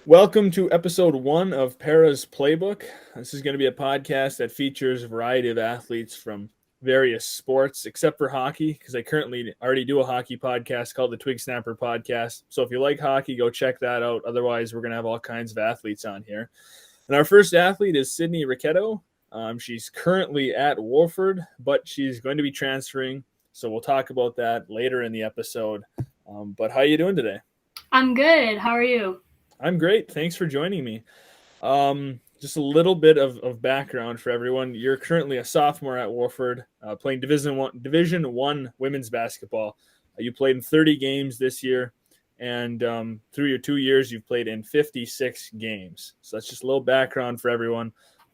Welcome to episode 1 of Pera's Playbook. This is going to be a podcast that features a variety of athletes from various sports, except for hockey, because I currently already do a hockey podcast called the Twig Snapper Podcast. So if you like hockey, go check that out. Otherwise, we're going to have all kinds of athletes on here. And our first athlete is Sydnee Richetto. She's currently at Wofford, but she's going to be transferring. So we'll talk about that later in the episode. But how are you doing today? I'm good. How are you? I'm great. Thanks for joining me. Just a little bit of background for everyone. You're currently a sophomore at Wofford, playing Division One women's basketball. You played in 30 games this year, and through your 2 years, you've played in 56 games. So that's just a little background for everyone.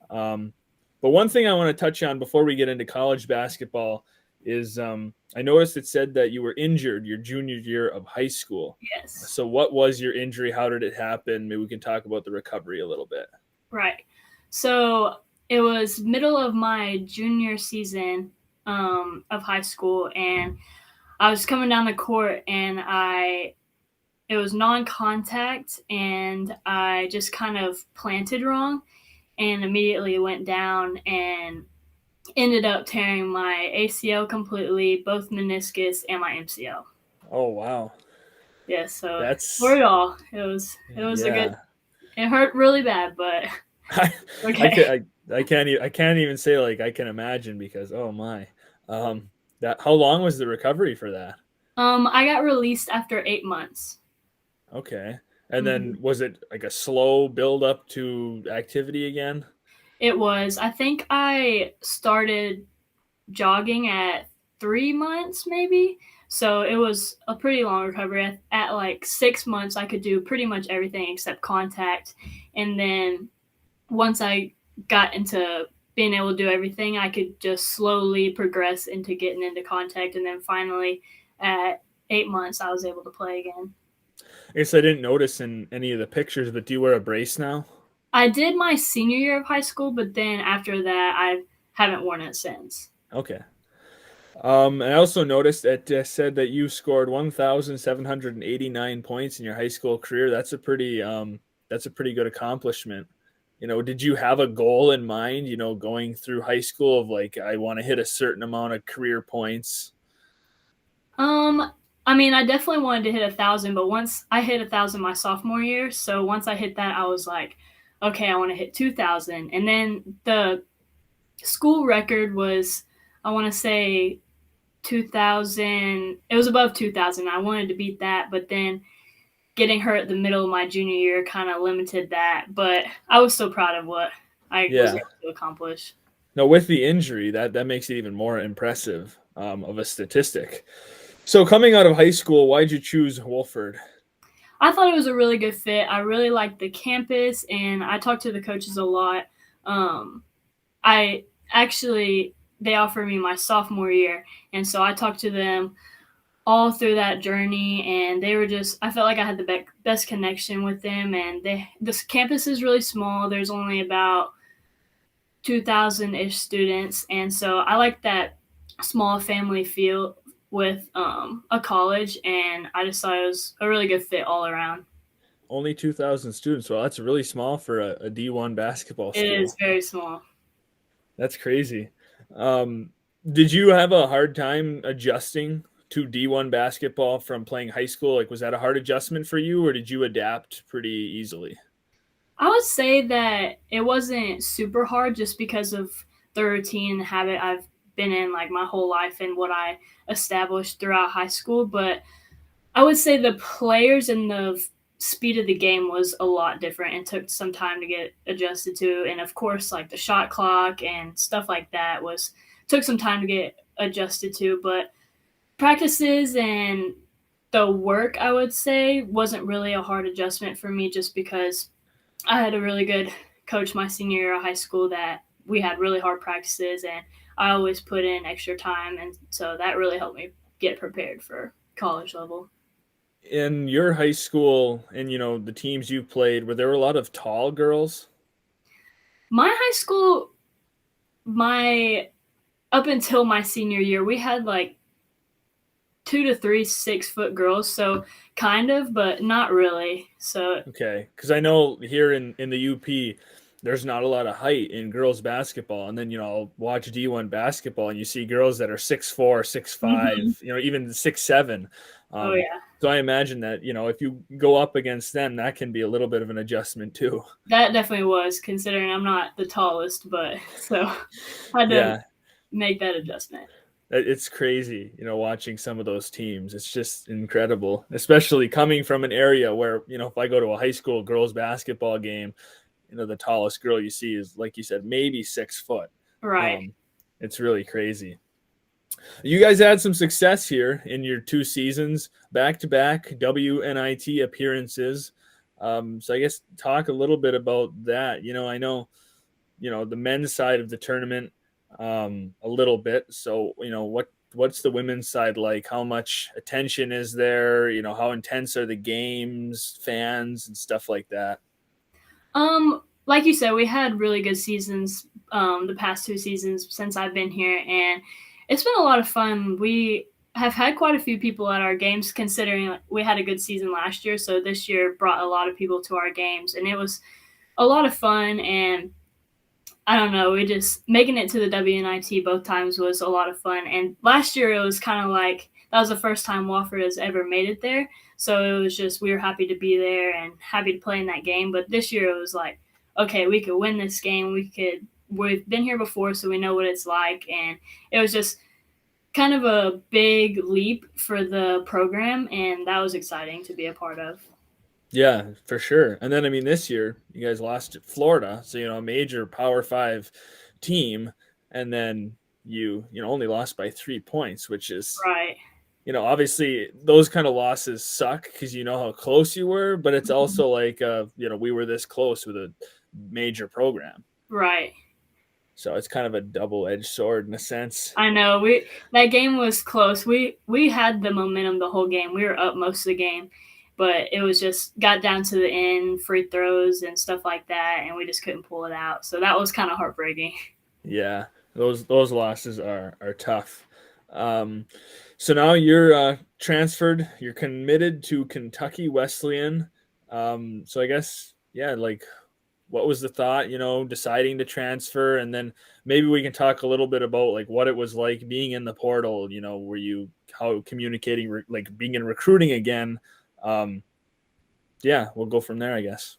But one thing I want to touch on before we get into college basketball is I noticed it said that you were injured your junior year of high school. Yes. So what was your injury? How did it happen? Maybe we can talk about the recovery a little bit. Right. So it was middle of my junior season of high school, and I was coming down the court, and it was non-contact, and I just kind of planted wrong, and immediately went down and ended up tearing my ACL completely, both meniscus and my MCL. Oh wow. Yeah, so for That's it all, it was a good. yeah. It hurt really bad, but I I okay. can I can't even say like I can imagine because oh my. That how long was the recovery for that? I got released after 8 months. Okay. And then Mhm. was it like a slow build up to activity again? It was. I think I started jogging at 3 months, maybe. So it was a pretty long recovery. At like 6 months, I could do pretty much everything except contact. And then once I got into being able to do everything, I could just slowly progress into getting into contact. And then finally, at 8 months, I was able to play again. I guess I didn't notice in any of the pictures, but do you wear a brace now? I did my senior year of high school, but then after that, I haven't worn it since. Okay. And I also noticed that said that you scored 1,789 points in your high school career. That's a pretty good accomplishment. Did you have a goal in mind, going through high school of like, I want to hit a certain amount of career points? Um, I mean, I definitely wanted to hit 1,000, but once I hit 1,000 my sophomore year, so once I hit that, I was like, okay, I want to hit 2,000. And then the school record was, I want to say 2,000. It was above 2,000. I wanted to beat that, but then getting hurt at the middle of my junior year kind of limited that. But I was so proud of what I was Yeah. able to accomplish. No, with the injury, that makes it even more impressive of a statistic. So coming out of high school, why'd you choose Wolford? I thought it was a really good fit. I really liked the campus, and I talked to the coaches a lot. Um, I actually they offered me my sophomore year, and so I talked to them all through that journey, and they were just I felt like I had the best connection with them. And this campus is really small. There's only about 2,000 ish students, and so I like that small family feel with a college, and I just thought it was a really good fit all around. Only 2,000 students. Well, that's really small for a D1 basketball It is school. very small. That's crazy. Um, did you have a hard time adjusting to D1 basketball from playing high school? Like, was that a hard adjustment for you, or did you adapt pretty easily? I would say that it wasn't super hard just because of the routine and habit I've been in like my whole life and what I established throughout high school. But I would say the players and the speed of the game was a lot different and took some time to get adjusted to. And of course, like the shot clock and stuff like that was took some time to get adjusted to. But practices and the work, I would say, wasn't really a hard adjustment for me just because I had a really good coach my senior year of high school that we had really hard practices, and I always put in extra time, and so that really helped me get prepared for college level. In your high school and, the teams you played, were there a lot of tall girls? My high school, my up until my senior year, we had like 2 to 3 6 foot girls, so kind of, but not really. So Okay, because I know here in the UP, there's not a lot of height in girls basketball, and then I'll watch D1 basketball, and you see girls that are 6'4", six mhm. five, even 6'7". Oh Um, yeah, so I imagine that if you go up against them, that can be a little bit of an adjustment too. that definitely was, considering I'm not the tallest, but so I had to Yeah, make that adjustment. it's crazy, watching some of those teams. It's just incredible, especially coming from an area where if I go to a high school girls basketball game, the tallest girl you see is, like you said, maybe 6 foot. Right. Um, it's really crazy. You guys had some success here in your 2 seasons, back-to-back WNIT appearances. So I guess talk a little bit about that. I know, the men's side of the tournament a little bit. So, what's the women's side like? How much attention is there? How intense are the games, fans, and stuff like that? Like you said, we had really good seasons the past 2 seasons since I've been here, and it's been a lot of fun. We have had quite a few people at our games, considering we had a good season last year. So this year brought a lot of people to our games, and it was a lot of fun. And I don't know, we just making it to the WNIT both times was a lot of fun. And last year it was kind of like that was the first time Wofford has ever made it there. So it was just we were happy to be there and happy to play in that game. But this year it was like, okay, we could win this game. We've been here before, so we know what it's like. And it was just kind of a big leap for the program, and that was exciting to be a part of. Yeah, for sure. And then, I mean, this year you guys lost to Florida, so a major Power Five team, and then you only lost by 3 points, which is Right. obviously those kind of losses suck because you know how close you were, but it's Mhm. also like we were this close with a major program, Right. so it's kind of a double-edged sword in a sense. I know we that game was close. We had the momentum the whole game. We were up most of the game, but it was just got down to the end, free throws and stuff like that, and we just couldn't pull it out. So that was kind of heartbreaking. Yeah, those losses are tough. Um, so now you're transferred. You're committed to Kentucky Wesleyan. So I guess yeah, like what was the thought? Deciding to transfer, and then maybe we can talk a little bit about like what it was like being in the portal. Were you how communicating like being in recruiting again? Um, yeah, we'll go from there, I guess.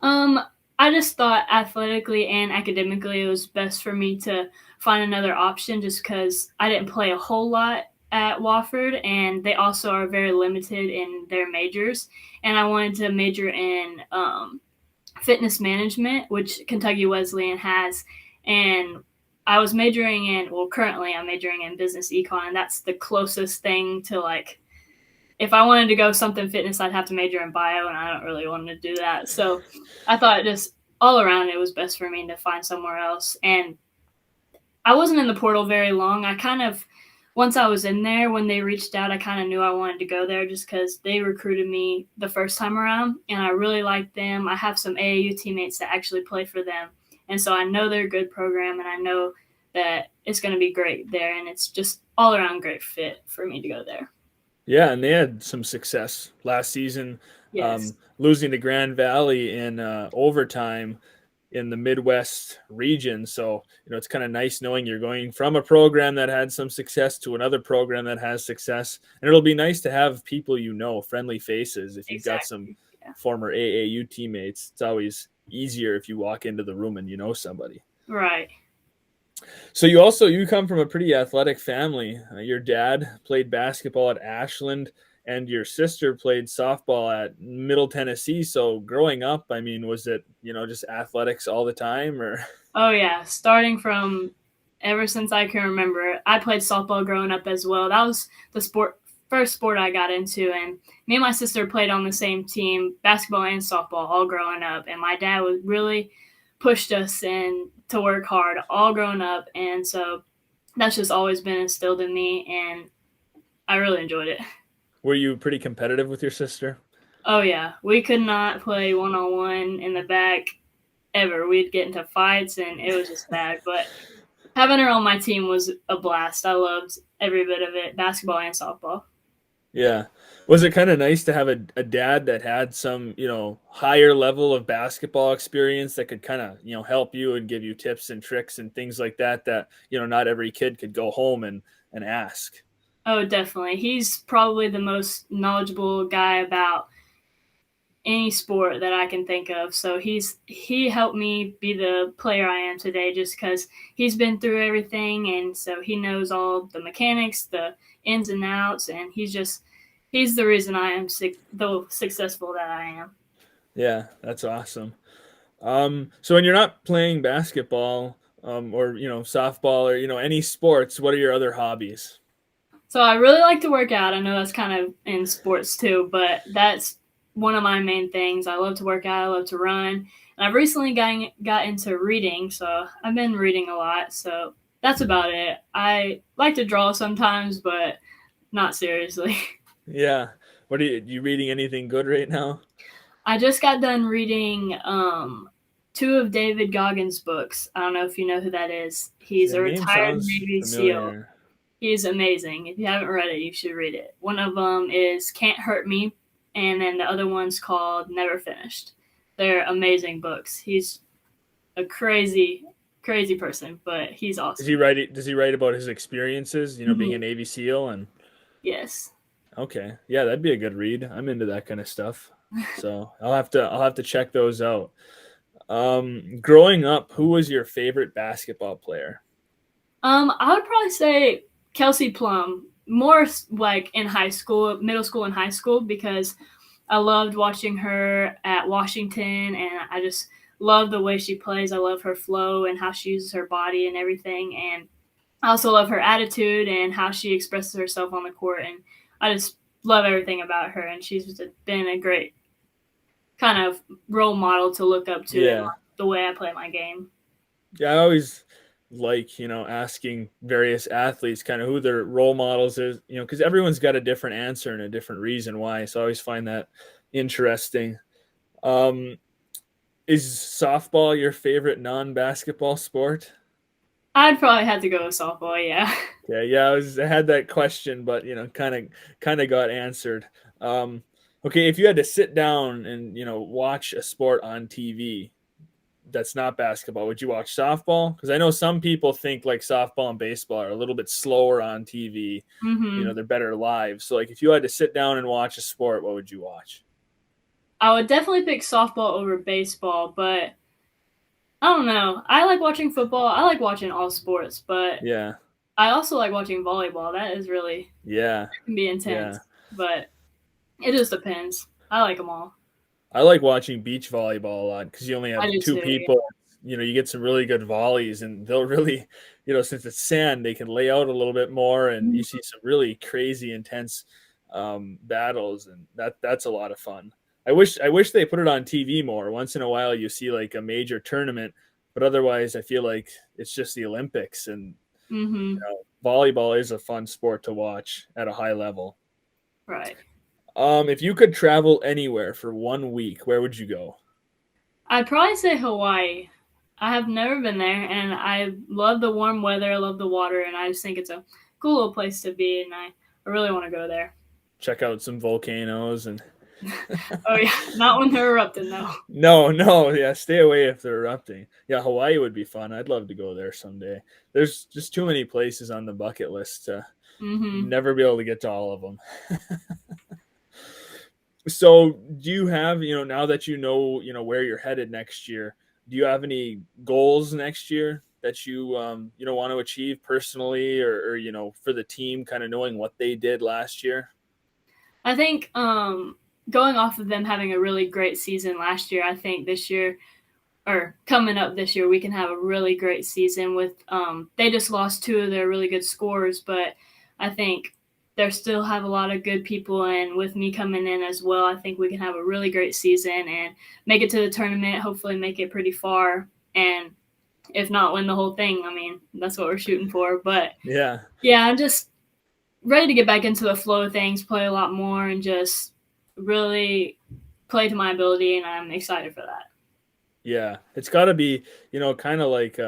Um, I just thought athletically and academically it was best for me to find another option just because I didn't play a whole lot at Wofford, and they also are very limited in their majors. And I wanted to major in fitness management, which Kentucky Wesleyan has. And I was majoring in, well, currently I'm majoring in business econ, and that's the closest thing to like, if I wanted to go something fitness, I'd have to major in bio, and I don't really want to do that. So I thought just all around it was best for me to find somewhere else. And I wasn't in the portal very long. I kind of, once I was in there, when they reached out, I kind of knew I wanted to go there just because they recruited me the first time around, and I really liked them. I have some AAU teammates that actually play for them, and so I know they're a good program, and I know that it's going to be great there, and it's just all around great fit for me to go there. Yeah, and they had some success last season, Yes, losing to Grand Valley in overtime in the Midwest region. So, it's kind of nice knowing you're going from a program that had some success to another program that has success. And it'll be nice to have people, friendly faces. If you've got some exactly. Yeah. former AAU teammates, it's always easier if you walk into the room and you know somebody. Right. So you come from a pretty athletic family. Your dad played basketball at Ashland, and your sister played softball at Middle Tennessee. So growing up, I mean, was it just athletics all the time, or? Oh yeah, starting from ever since I can remember. I played softball growing up as well. That was the first sport I got into, and me and my sister played on the same team, basketball and softball, all growing up. And my dad was really pushed us in to work hard all growing up, and so that's just always been instilled in me, and I really enjoyed it. Were you pretty competitive with your sister? Oh yeah, we could not play one on one in the back ever. We'd get into fights, and it was just bad, but Having her on my team was a blast. I loved every bit of it, basketball and softball. Yeah. Was it kind of nice to have a dad that had some, higher level of basketball experience that could kind of, help you and give you tips and tricks and things like that that, not every kid could go home and ask? Oh, definitely. He's probably the most knowledgeable guy about any sport that I can think of. So he helped me be the player I am today just because he's been through everything, and so he knows all the mechanics, the ins and outs, and he's the reason I am the successful that I am. Yeah, that's awesome. So when you're not playing basketball, or, softball or, any sports, what are your other hobbies? So I really like to work out. I know that's kind of in sports too, but that's one of my main things. I love to work out. I love to run. And I've recently got into reading, so I've been reading a lot. So that's about it. I like to draw sometimes, but not seriously. Yeah. What are you reading anything good right now? I just got done reading two of David Goggins' books. I don't know if you know who that is. He's The a name retired sounds Navy SEAL. familiar. He's amazing. If you haven't read it, you should read it. One of them is Can't Hurt Me, and then the other one's called Never Finished. They're amazing books. He's a crazy, crazy person, but he's Does awesome. he write it? Does he write about his experiences? Being a Mm-hmm. Navy SEAL and Yes. okay, yeah, that'd be a good read. I'm into that kind of stuff, so I'll have to check those out. Growing up, who was your favorite basketball player? I would probably say Kelsey Plum, more like in high school, middle school, and high school, because I loved watching her at Washington, and I just love the way she plays. I love her flow and how she uses her body and everything, and I also love her attitude and how she expresses herself on the court. And I just love everything about her, and she's been a great kind of role model to look up to in Yeah, the way I play my game. yeah, I always like asking various athletes kind of who their role models is, because everyone's got a different answer and a different reason why. So I always find that interesting. Um, is softball your favorite non-basketball sport? I'd probably have to go with softball. Yeah. Yeah, I had that question, but kind of got answered. Um, okay, if you had to sit down and watch a sport on TV that's not basketball, would you watch softball? Because I know some people think like softball and baseball are a little bit slower on TV. Mm-hmm. They're better live. So like, if you had to sit down and watch a sport, what would you watch? I would definitely pick softball over baseball, but I don't know. I like watching football. I like watching all sports, but Yeah, I also like watching volleyball. That is really yeah, can be yeah. intense, but it just depends. I like them all. I like watching beach volleyball a lot because you only I have do two too. Yeah. people. You get some really good volleys, and they'll really, since it's sand, they can lay out a little bit more, and you see some really crazy, intense battles, and that's a lot of fun. I wish they put it on TV more. Once in a while, you see like a major tournament, but otherwise, I feel like it's just the Olympics, and Mm-hmm. volleyball is a fun sport to watch at a high level. Right. If you could travel anywhere for 1 week, where would you go? I'd probably say Hawaii. I have never been there, and I love the warm weather. I love the water, and I just think it's a cool little place to be, and I really want to go there. Check out some volcanoes and Oh yeah, not when they're erupting though. no, yeah, stay away if they're erupting. Yeah, Hawaii would be fun. I'd love to go there someday. There's just too many places on the bucket list to Mm-hmm. never be able to get to all of them. So, do you have, now that where you're headed next year, do you have any goals next year that you want to achieve personally or for the team, kind of knowing what they did last year? I think going off of them having a really great season last year, I think this year or coming up this year, we can have a really great season with they just lost two of their really good scorers, but I think they still have a lot of good people, and with me coming in as well, I think we can have a really great season and make it to the tournament, hopefully make it pretty far, and if not win the whole thing. I mean, that's what we're shooting for. But Yeah. yeah, I'm just ready to get back into the flow of things, play a lot more, and just really play to my ability, and I'm excited for that. Yeah, it's got to be, kind of like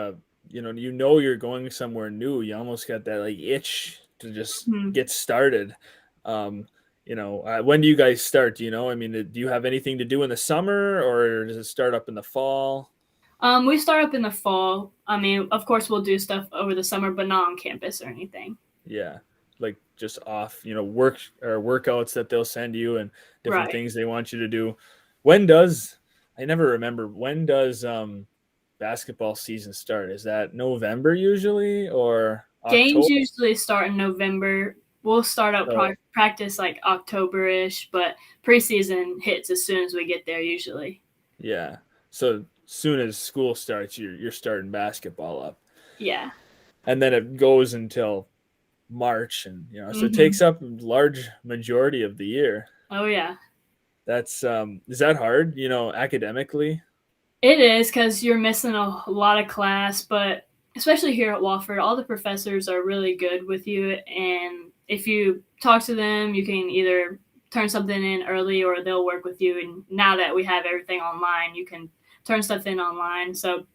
you're going somewhere new. You almost got that like itch to just Mhm. get started. Um, when do you guys start? Do you know? I mean, do you have anything to do in the summer, or does it start up in the fall? We start up in the fall. I mean, of course, we'll do stuff over the summer, but not on campus or anything. Yeah, like just off, work or workouts that they'll send you and different Right. things they want you to do. When does I never remember when does basketball season start? Is that November usually or Games October? usually start in November. We'll start up So practice like October-ish, but preseason hits as soon as we get there usually. yeah. So soon as school starts, you're starting basketball up. Yeah. And then it goes until March and so it Hmm. takes up a large majority of the year. Oh yeah. That's is that hard, academically? It is because you're missing a lot of class, but especially here at Wofford, all the professors are really good with you. And if you talk to them, you can either turn something in early or they'll work with you. And now that we have everything online, you can turn stuff in online. So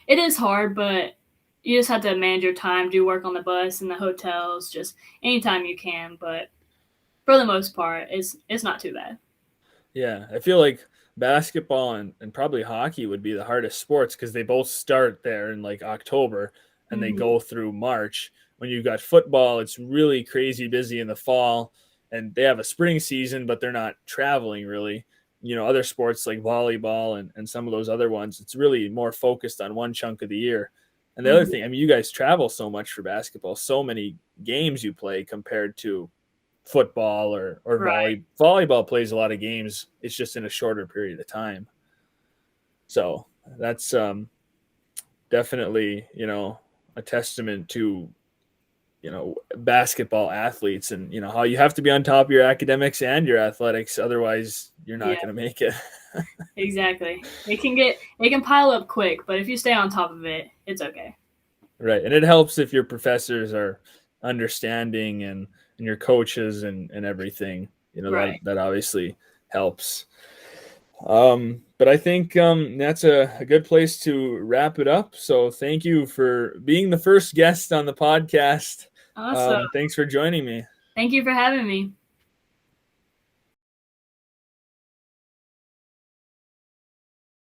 it is hard, but you just have to manage your time, do work on the bus and the hotels, just anytime you can. But for the most part, it's not too bad. Yeah, I feel like basketball and probably hockey would be the hardest sports because they both start there in like October and they Hmm. go through March. When you've got football, it's really crazy busy in the fall and they have a spring season, but they're not traveling really. Other sports like volleyball and some of those other ones, it's really more focused on one chunk of the year. And the other Hmm. thing, I mean, you guys travel so much for basketball, so many games you play compared to football or Right. volleyball plays a lot of games. It's just in a shorter period of time. So that's definitely a testament to basketball athletes and how you have to be on top of your academics and your athletics, otherwise you're not Yeah. going to make it. Exactly. It can pile up quick, but if you stay on top of it, it's okay. Right, and it helps if your professors are understanding and your coaches and everything. Right. That obviously helps. But I think that's a good place to wrap it up. So thank you for being the first guest on the podcast. Awesome. Thanks for joining me. Thank you for having me.